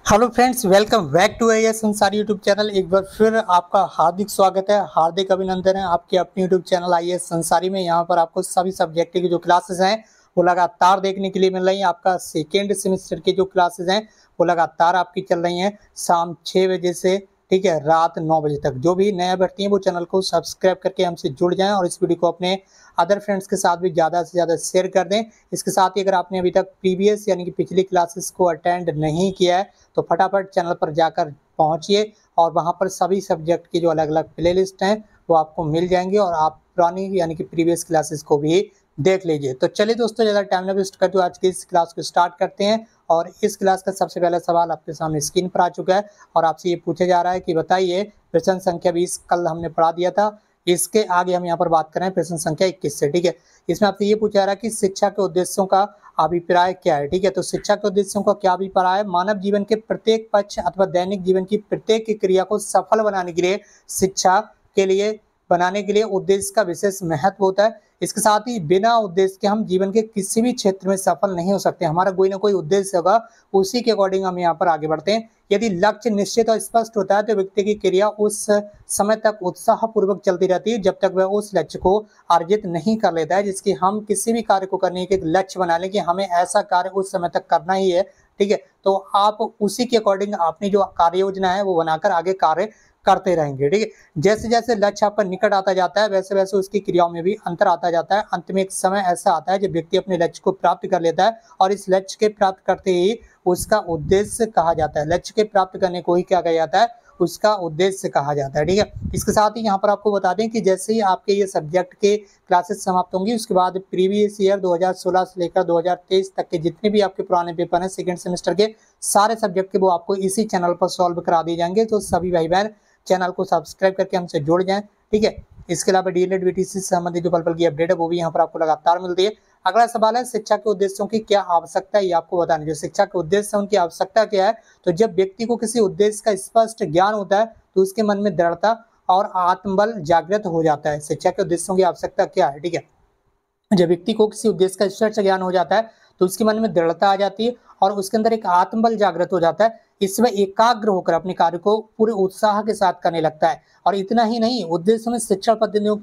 Hello friends, welcome back to AS Ansari YouTube channel. एक बार फिर आपका हार्दिक स्वागत है, हार्दिक अभिनंदन है आपके अपने यूट्यूब चैनल AS अंसारी में। यहाँ पर आपको सभी सब्जेक्ट की जो क्लासेस हैं वो लगातार देखने के लिए मिल रही हैं। आपका सेकेंड सेमेस्टर की जो क्लासेस हैं वो लगातार आपकी चल रही हैं शाम 6 बजे से, ठीक है, रात 9 बजे तक। जो भी नया भर्ती है वो चैनल को सब्सक्राइब करके हमसे जुड़ जाएं और इस वीडियो को अपने अदर फ्रेंड्स के साथ भी ज़्यादा से ज़्यादा शेयर कर दें। इसके साथ ही अगर आपने अभी तक प्रीवियस यानी कि पिछली क्लासेस को अटेंड नहीं किया है तो फटाफट चैनल पर जाकर पहुंचिए और वहां पर सभी सब्जेक्ट की जो अलग अलग प्लेलिस्ट हैं वो आपको मिल जाएंगे और आप पुरानी यानी कि प्रीवियस क्लासेस को भी देख लीजिए। तो चलिए दोस्तों, ज़्यादा टाइम ना वेस्ट करते हुए आज की इस क्लास को स्टार्ट करते हैं। और इस क्लास का सबसे पहला सवाल आपके सामने स्क्रीन पर आ चुका है और आपसे ये पूछा जा रहा है कि बताइए प्रश्न संख्या 20 कल हमने पढ़ा दिया था, इसके आगे हम यहाँ पर बात करें प्रश्न संख्या 21 से। ठीक है, इसमें आपसे ये पूछा जा रहा है कि शिक्षा के उद्देश्यों का अभिप्राय क्या है। ठीक है, तो शिक्षा के उद्देश्यों का क्या अभिप्राय है? मानव जीवन के प्रत्येक पक्ष अथवा दैनिक जीवन की प्रत्येक क्रिया को सफल बनाने के लिए शिक्षा के लिए बनाने के लिए उद्देश्य का विशेष महत्व होता है। इसके साथ ही बिना उद्देश्य के हम जीवन के किसी भी क्षेत्र में सफल नहीं हो सकते। हमारा कोई ना कोई उद्देश्य होगा, उसी के अकॉर्डिंग हम यहाँ पर आगे बढ़ते हैं। यदि लक्ष्य निश्चित और स्पष्ट होता है तो व्यक्ति की क्रिया उस समय तक उत्साह पूर्वक चलती रहती है जब तक वह उस लक्ष्य को अर्जित नहीं कर लेता है। जिसकी हम किसी भी कार्य को करने के लक्ष्य बना लें कि हमें ऐसा कार्य उस समय तक करना ही है, ठीक है, तो आप उसी के अकॉर्डिंग अपनी जो कार्य योजना है वो बनाकर आगे कार्य करते रहेंगे। ठीक है, जैसे जैसे लक्ष्य आपका निकट आता जाता है वैसे वैसे उसकी क्रियाओं में भी अंतर आता जाता है। अंत में एक समय ऐसा आता है जब व्यक्ति अपने लक्ष्य को प्राप्त कर लेता है और इस लक्ष्य के प्राप्त करते ही उसका उद्देश्य कहा जाता है। लक्ष्य के प्राप्त करने को ही क्या कहा जाता है? उसका उद्देश्य कहा जाता है। ठीक है, इसके साथ ही यहाँ पर आपको बता दें कि जैसे ही आपके ये सब्जेक्ट के क्लासेस समाप्त होंगी उसके बाद प्रीवियस ईयर 2016 से लेकर 2023 तक के जितने भी आपके पुराने पेपर हैं सेकेंड सेमेस्टर के, सारे सब्जेक्ट के वो आपको इसी चैनल पर सॉल्व करा दिए जाएंगे। तो सभी भाई बहन चैनल को सब्सक्राइब करके हमसे जुड़ जाएं। ठीक है, इसके अलावा डीएलएड बीटीसी से संबंधित जो पल की अपडेट है वो भी यहाँ पर आपको लगातार मिलती है। अगला सवाल है शिक्षा के उद्देश्यों की क्या आवश्यकता है, ये आपको बताना। जो शिक्षा के उद्देश्य है उनकी आवश्यकता क्या है? तो जब व्यक्ति को किसी उद्देश्य का स्पष्ट ज्ञान होता है तो उसके मन में दृढ़ता और आत्मबल जागृत हो जाता है। शिक्षा के उद्देश्यों की आवश्यकता क्या है? ठीक है, जब व्यक्ति को किसी उद्देश्य का स्पष्ट ज्ञान हो जाता है तो उसके मन में दृढ़ता आ जाती है और उसके अंदर एक आत्मबल जागृत हो जाता है। इसमें एकाग्र होकर अपने कार्य को पूरे उत्साह के साथ करने लगता है। और इतना ही नहीं, उद्देश्य में शिक्षण पद्धतियों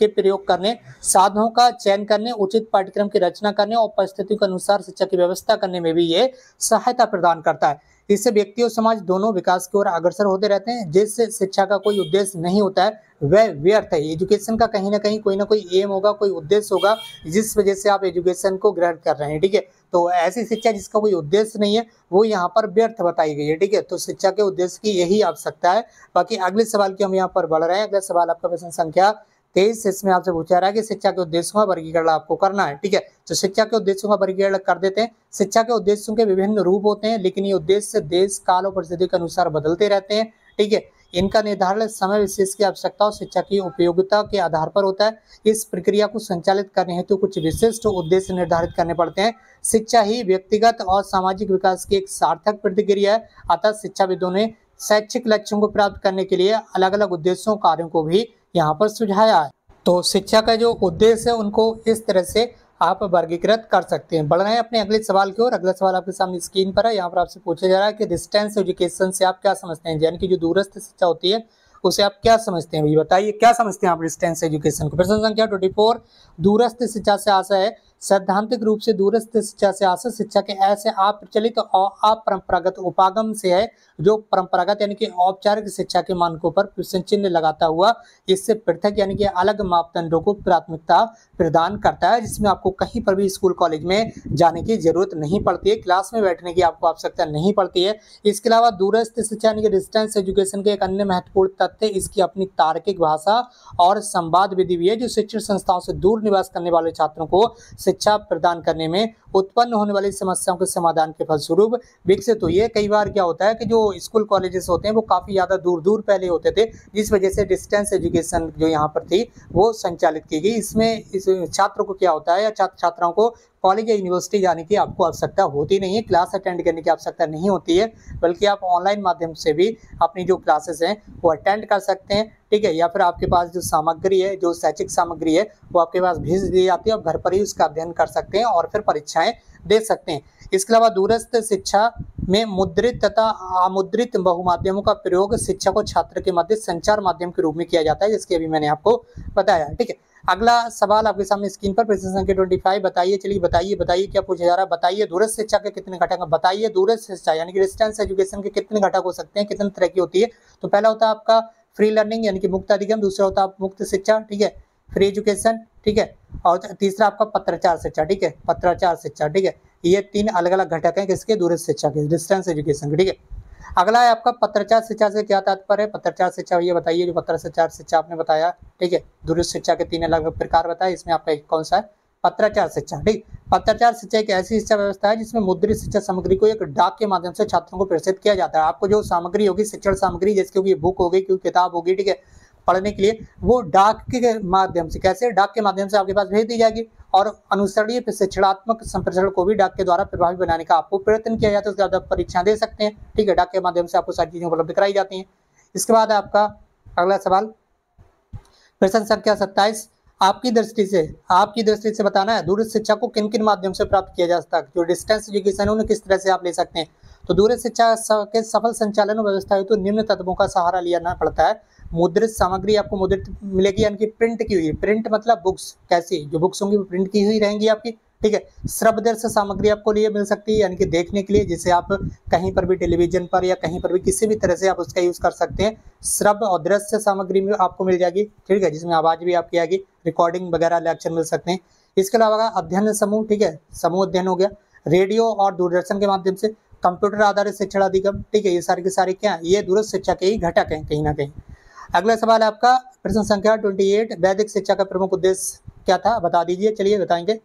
के प्रयोग करने, साधनों का चयन करने, उचित पाठ्यक्रम की रचना करने और परिस्थितियों के अनुसार शिक्षा की व्यवस्था करने में भी ये सहायता प्रदान करता है। इससे व्यक्ति और समाज दोनों विकास की ओर अग्रसर होते रहते हैं। जिससे शिक्षा का कोई उद्देश्य नहीं होता है वह व्यर्थ है। एजुकेशन का कहीं ना कोई एम होगा, कोई उद्देश्य होगा जिस वजह से आप एजुकेशन को ग्रहण कर रहे हैं। ठीक है, तो ऐसी शिक्षा जिसका कोई उद्देश्य नहीं है वो यहाँ पर व्यर्थ बताई गई है। ठीक है, तो शिक्षा के उद्देश्य की यही आवश्यकता है। बाकी अगले सवाल की हम यहाँ पर बढ़ रहे हैं। अगला सवाल आपका प्रश्न संख्या 23, इसमें आपसे पूछा रहा है कि शिक्षा के उद्देश्यों का वर्गीकरण आपको करना है। ठीक है, तो शिक्षा के उद्देश्यों का वर्गीकरण कर देते हैं। शिक्षा के उद्देश्यों के विभिन्न रूप होते हैं लेकिन ये उद्देश्य देश काल और परिस्थिति के अनुसार बदलते रहते हैं। ठीक है, इनका निर्धारण समय विशेष की आवश्यकता और शिक्षा की उपयोगिता के आधार पर होता है। इस प्रक्रिया को संचालित करने हेतु कुछ विशिष्ट उद्देश्य निर्धारित करने पड़ते हैं। शिक्षा ही व्यक्तिगत और सामाजिक विकास की एक सार्थक प्रतिक्रिया है। अतः शिक्षाविदों ने शैक्षिक लक्ष्यों को प्राप्त करने के लिए अलग अलग उद्देश्यों कार्यों को भी यहाँ पर सुझाया है। तो शिक्षा का जो उद्देश्य है उनको इस तरह से आप वर्गीकृत कर सकते हैं। बढ़ रहे हैं अपने अगले सवाल की ओर। अगला सवाल आपके सामने स्क्रीन पर है। यहाँ पर आपसे पूछा जा रहा है कि डिस्टेंस एजुकेशन से आप क्या समझते हैं, यानी कि जो दूरस्थ शिक्षा होती है उसे आप क्या समझते हैं? भाई बताइए क्या समझते हैं आप डिस्टेंस एजुकेशन को। प्रश्न संख्या 24, दूरस्थ शिक्षा से आशा है सैद्धांतिक रूप से दूरस्थ शिक्षा से आशा शिक्षा के ऐसे अप्रचलित और अपरंपरागत उपागम से है जो परंपरागत यानी कि औपचारिक शिक्षा के मानकों पर प्रश्न चिन्ह लगाता हुआ इससे पृथक यानी कि अलग मापदंडों को प्राथमिकता प्रदान करता है, जिसमें आपको कहीं पर भी स्कूल कॉलेज में जाने की जरूरत नहीं पड़ती है, क्लास में बैठने की आपको आवश्यकता नहीं पड़ती है। इसके अलावा दूरस्थ शिक्षा यानी कि डिस्टेंस एजुकेशन के एक अन्य महत्वपूर्ण तथ्य इसकी अपनी तार्किक भाषा और संवाद विधि भी है जो शिक्षण संस्थाओं से दूर निवास करने वाले छात्रों को शिक्षा प्रदान करने में उत्पन्न होने वाली समस्याओं के समाधान के फलस्वरूप विकसित हुई है। कई बार क्या होता है कि जो स्कूल कॉलेजेस होते हैं वो काफी ज्यादा दूर दूर पहले होते थे, जिस वजह से डिस्टेंस एजुकेशन जो यहाँ पर थी वो संचालित की गई। इसमें इस छात्रों को क्या होता है या छात्र छात्राओं को कॉलेज या यूनिवर्सिटी जाने की आपको आवश्यकता होती नहीं है, क्लास अटेंड करने की आवश्यकता नहीं होती है, बल्कि आप ऑनलाइन माध्यम से भी अपनी जो क्लासेस हैं वो अटेंड कर सकते हैं, ठीक है। या फिर आपके पास जो सामग्री है, जो शैक्षिक सामग्री है, वो आपके पास भेज दी जाती है और घर पर ही उसका अध्ययन कर सकते हैं और फिर परीक्षाएं दे सकते हैं। इसके अलावा दूरस्थ शिक्षा में मुद्रित तथा अमुद्रित बहुमाध्यमों का प्रयोग शिक्षा को छात्र के मध्य संचार माध्यम के रूप में किया जाता है, जिसके अभी मैंने आपको बताया, ठीक है। अगला सवाल आपके सामने स्क्रीन पर प्रश्न संख्या 25 बताइए। चलिए बताइए क्या पूछा जा रहा है। बताइए दूरस्थ शिक्षा के कितने घटक हैं। बताइए दूरस्थ शिक्षा यानी कि डिस्टेंस एजुकेशन के कितने घटक हो सकते हैं, कितने तरह की होती है। तो पहला होता है आपका फ्री लर्निंग यानी कि मुक्त अधिगम, दूसरा होता है मुक्त शिक्षा, ठीक है, फ्री एजुकेशन, ठीक है, और तीसरा आपका पत्राचार शिक्षा, ठीक है, पत्राचार शिक्षा, ठीक है। ये 3 अलग अलग घटक हैं किसके, दूरस्थ शिक्षा के, डिस्टेंस एजुकेशन के, ठीक है। अगला है आपका पत्राचार शिक्षा से क्या तात्पर्य है। पत्राचार शिक्षा ये बताइए, जो पत्राचार शिक्षा आपने बताया, ठीक है, दूरस्थ शिक्षा के 3 अलग अलग प्रकार बताए, इसमें आपका एक कौन सा है, पत्राचार शिक्षा, ठीक। पत्राचार शिक्षा एक ऐसी शिक्षा व्यवस्था है जिसमें मुद्रित शिक्षा सामग्री को एक डाक के माध्यम से छात्रों को प्रेषित किया जाता है। आपको जो सामग्री होगी, शिक्षण सामग्री, जैसे कि बुक होगी, किताब होगी, ठीक है, पढ़ने के लिए, वो डाक के माध्यम से, कैसे, डाक के माध्यम से आपके पास भेज दी जाएगी और अनुसरणीय शिक्षणात्मक संप्रेषण को भी डाक के द्वारा प्रभावी बनाने का आपको प्रयत्न किया जाता है। उसके बाद आप परीक्षा दे सकते हैं, ठीक है, डाक के माध्यम से आपको सारी चीजें उपलब्ध कराई जाती हैं। इसके बाद आपका अगला सवाल प्रश्न संख्या 27, आपकी दृष्टि से बताना है दूरस्थ शिक्षा को किन किन माध्यम से प्राप्त किया जा सकता है। जो डिस्टेंस एजुकेशन है उन्हें किस तरह से आप ले सकते हैं। तो दूरस्थ शिक्षा के सफल संचालन व्यवस्था हेतु निम्न तत्वों का सहारा लिया पड़ता है। मुद्रित सामग्री आपको मुद्रित मिलेगी यानी कि प्रिंट की हुई, प्रिंट मतलब बुक्स, कैसी जो बुक्स होंगी वो प्रिंट की हुई रहेंगी आपकी, ठीक है। श्रव्यदर्शी सामग्री आपको लिए मिल सकती है यानी कि देखने के लिए, जिसे आप कहीं पर भी टेलीविजन पर या कहीं पर भी किसी भी तरह से आप उसका यूज कर सकते हैं। श्रव्य और दृश्य सामग्री में आपको मिल जाएगी, ठीक है, जिसमें आवाज भी आपकी आएगी, रिकॉर्डिंग वगैरह लेक्चर मिल सकते हैं। इसके अलावा अध्ययन समूह, ठीक है, समूह अध्ययन हो गया, रेडियो और दूरदर्शन के माध्यम से, कंप्यूटर आधारित शिक्षण अधिगम, ठीक है, ये सारे के सारे क्या, ये दूरस्थ शिक्षा के ही घटक हैं कहीं ना कहीं। अगला सवाल है आपका प्रश्न संख्या 28, वैदिक शिक्षा का प्रमुख उद्देश्य क्या था, बता दीजिए। चलिए बताएंगे।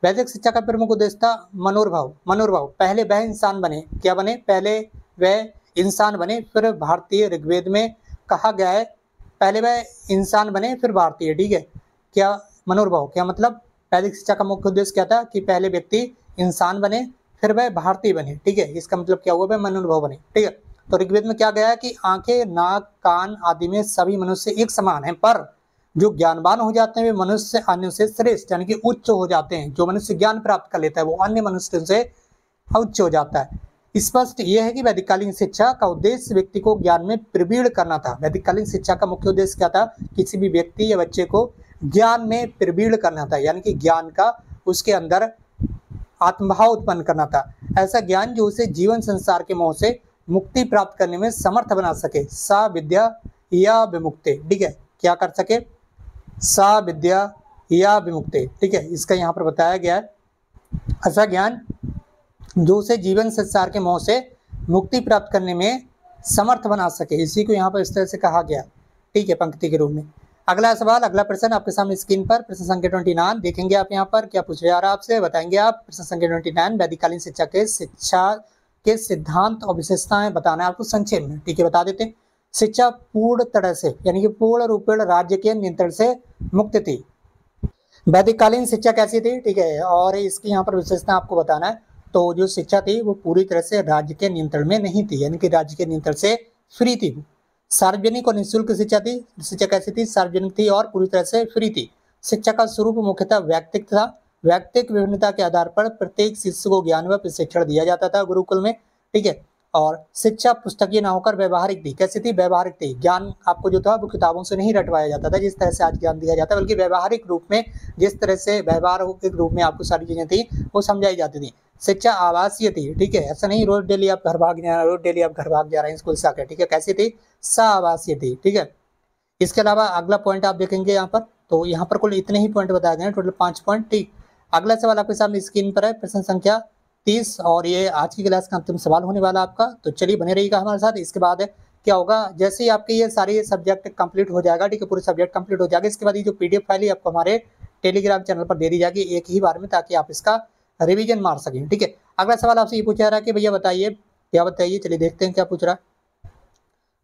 वैदिक शिक्षा का प्रमुख उद्देश्य था मनोभाव। पहले वह इंसान बने, क्या बने, पहले वह इंसान बने, फिर भारतीय ऋग्वेद में कहा गया है पहले वह इंसान बने फिर भारतीय, ठीक है। क्या मनोभाव, क्या मतलब, वैदिक शिक्षा का मुख्य उद्देश्य क्या था कि पहले व्यक्ति इंसान बने फिर वह भारतीय बने, ठीक है। इसका मतलब क्या हुआ, वह मनोभाव बने, ठीक है। तो ऋग्वेद में क्या गया है कि आंखें, नाक, कान आदि में सभी मनुष्य एक समान हैं, पर जो ज्ञानवान हो जाते हैं वे मनुष्य अन्य से श्रेष्ठ यानी कि उच्च हो जाते हैं। जो मनुष्य ज्ञान प्राप्त कर लेता है वो अन्य मनुष्य से उच्च हो जाता है। स्पष्ट यह है कि वैदिककालीन शिक्षा का उद्देश्य व्यक्ति को ज्ञान में प्रवीण करना था। वैदिककालीन शिक्षा का मुख्य उद्देश्य क्या था, किसी भी व्यक्ति या बच्चे को ज्ञान में प्रवीण करना था, यानी कि ज्ञान का उसके अंदर आत्मभाव उत्पन्न करना था। ऐसा ज्ञान जो उसे जीवन संसार के मोह से मुक्ति प्राप्त करने में समर्थ बना सके। सा विद्या या विमुक्ति, ठीक है, क्या कर सके, सा विद्या या विमुक्ति, ठीक है, इसका यहाँ पर बताया गया है। ऐसा ज्ञान जो उसे जीवन संसार के मोह से मुक्ति प्राप्त करने में समर्थ बना सके, इसी को यहाँ पर इस तरह से कहा गया, ठीक है, पंक्ति के रूप में। अगला सवाल, अगला प्रश्न आपके सामने स्क्रीन पर प्रश्न संख्या 29 देखेंगे आप। यहाँ पर क्या पूछा जा रहा है आपसे, बताएंगे आप। प्रश्न संख्या 29, वैदिककालीन शिक्षा के सिद्धांत और विशेषताएं बताना है आपको संक्षेप में, ठीक है, बता देते हैं। शिक्षा पूर्ण तरह से यानी कि पूर्ण रूपेण राज्य के नियंत्रण से मुक्त थी। वैदिककालीन शिक्षा कैसी थी, ठीक है, और इसकी यहाँ पर विशेषता आपको बताना है। तो जो शिक्षा थी वो पूरी तरह से राज्य के नियंत्रण में नहीं थी, यानी कि राज्य के नियंत्रण से फ्री थी। सार्वजनिक और निःशुल्क शिक्षा थी। शिक्षा कैसी थी, सार्वजनिक थी और पूरी तरह से फ्री थी। शिक्षा का स्वरूप मुख्यतः वैयक्तिक था। वैयक्तिक विभिन्नता के आधार पर प्रत्येक शिष्य को ज्ञान व प्रशिक्षण दिया जाता था गुरुकुल में, ठीक है। और शिक्षा पुस्तकीय ना होकर व्यवहारिक थी। कैसी थी, व्यवहारिक थी। ज्ञान आपको जो था वो किताबों से नहीं रटवाया जाता था जिस तरह से आज ज्ञान दिया जाता है, बल्कि व्यवहारिक रूप में, जिस तरह से व्यवहार के रूप में आपको सारी चीजें थी वो समझाई जाती थी। शिक्षा आवासीय थी, ठीक है, ऐसा नहीं रोज डेली आप घर भाग जा रहे हैं स्कूल से आकर, ठीक है। कैसी थी, आवासीय थी, ठीक है। इसके अलावा अगला पॉइंट आप देखेंगे यहाँ पर, तो यहाँ पर कुल इतने ही पॉइंट बताए गए हैं, टोटल 5 पॉइंट, ठीक। अगला सवाल आपके सामने स्क्रीन पर है, प्रश्न संख्या 30, और ये आज की क्लास का अंतिम सवाल होने वाला आपका, तो चलिए बने रहिएगा हमारे साथ। इसके बाद क्या होगा, जैसे ही आपके ये सारे सब्जेक्ट कंप्लीट हो जाएगा, ठीक है, पूरे सब्जेक्ट कंप्लीट हो जाएगा, इसके बाद ये जो PDF फाइल है आपको हमारे टेलीग्राम चैनल पर दे दी जाएगी एक ही बार में, ताकि आप इसका रिवीजन मार सकें, ठीक है। अगला सवाल आपसे ये पूछा जा रहा है कि भैया बताइए, क्या बताइए, चलिए देखते हैं क्या पूछ रहा है।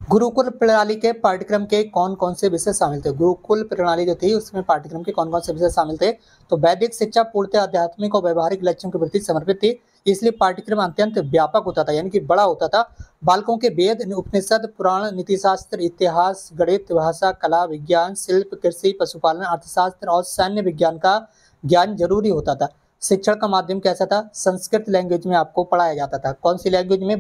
गुरुकुल प्रणाली के पाठ्यक्रम के कौन कौन से विषय शामिल थे? गुरुकुल प्रणाली जो थी उसमें पाठ्यक्रम के कौन कौन से विषय शामिल थे? तो वैदिक शिक्षा पूर्णतः आध्यात्मिक और व्यवहारिक लक्ष्यों के प्रति समर्पित थी, इसलिए पाठ्यक्रम अत्यंत व्यापक होता था, यानी कि बड़ा होता था। बालकों के वेद, उपनिषद, पुराण, नीतिशास्त्र, इतिहास, गणित, भाषा, कला, विज्ञान, शिल्प, कृषि, पशुपालन, अर्थशास्त्र और सैन्य विज्ञान का ज्ञान जरूरी होता था। शिक्षण का माध्यम कैसा था? संस्कृत लैंग्वेज में आपको पढ़ाया जाता था। कौन सी लैंग्वेज में?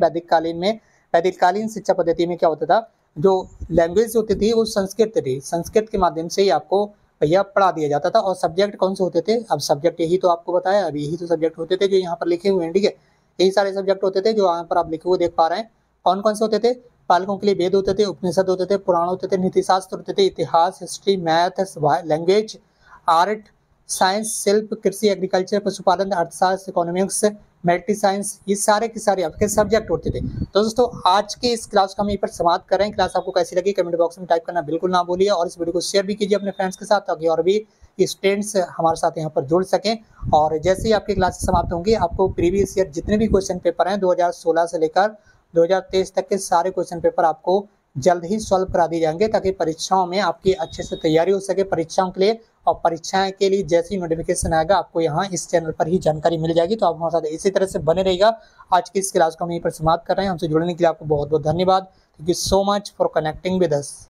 वैदिक कालीन शिक्षा पद्धति में क्या होता था, जो लैंग्वेज होती थी वो संस्कृत थी, संस्कृत के माध्यम से ही आपको भैया पढ़ा दिया जाता था। और सब्जेक्ट कौन से होते थे? अब सब्जेक्ट यही तो आपको बताया, अब यही तो सब्जेक्ट होते थे जो यहाँ पर लिखे हुए हैं, ठीक है। यही सारे सब्जेक्ट होते थे जो यहाँ पर आप लिखे हुए देख पा रहे हैं। कौन कौन से होते थे? पालकों के लिए वेद होते थे, उपनिषद होते थे, पुराण होते थे, नीतिशास्त्र होते थे, इतिहास, history, math, language, art, science, शिल्प, कृषि, एग्रीकल्चर, पशुपालन, अर्थशास्त्र, इकोनॉमिक्स, मेडिकल साइंस, ये सारे के सारे आपके सब्जेक्ट होते थे। तो दोस्तों आज के इस क्लास का हम यहीं पर समाप्त कर रहे हैं। क्लास आपको कैसी लगी कमेंट बॉक्स में टाइप करना बिल्कुल ना भूलिए, और इस वीडियो को शेयर भी कीजिए अपने फ्रेंड्स के साथ, ताकि और भी स्टूडेंट्स हमारे साथ यहाँ पर जुड़ सकें। और जैसे ही आपकी क्लास समाप्त होंगी, आपको प्रीवियस ईयर जितने भी क्वेश्चन पेपर हैं 2016 से लेकर 2023 तक के सारे क्वेश्चन पेपर आपको जल्द ही सॉल्व करा दिए जाएंगे, ताकि परीक्षाओं में आपकी अच्छे से तैयारी हो सके परीक्षाओं के लिए। और परीक्षाएं के लिए जैसे ही नोटिफिकेशन आएगा आपको यहाँ इस चैनल पर ही जानकारी मिल जाएगी। तो आप हमारे साथ इसी तरह से बने रहिएगा। आज की इस क्लास को हम यहीं पर समाप्त कर रहे हैं। हमसे जुड़ने के लिए आपको बहुत बहुत धन्यवाद। Thank you so much for connecting with us.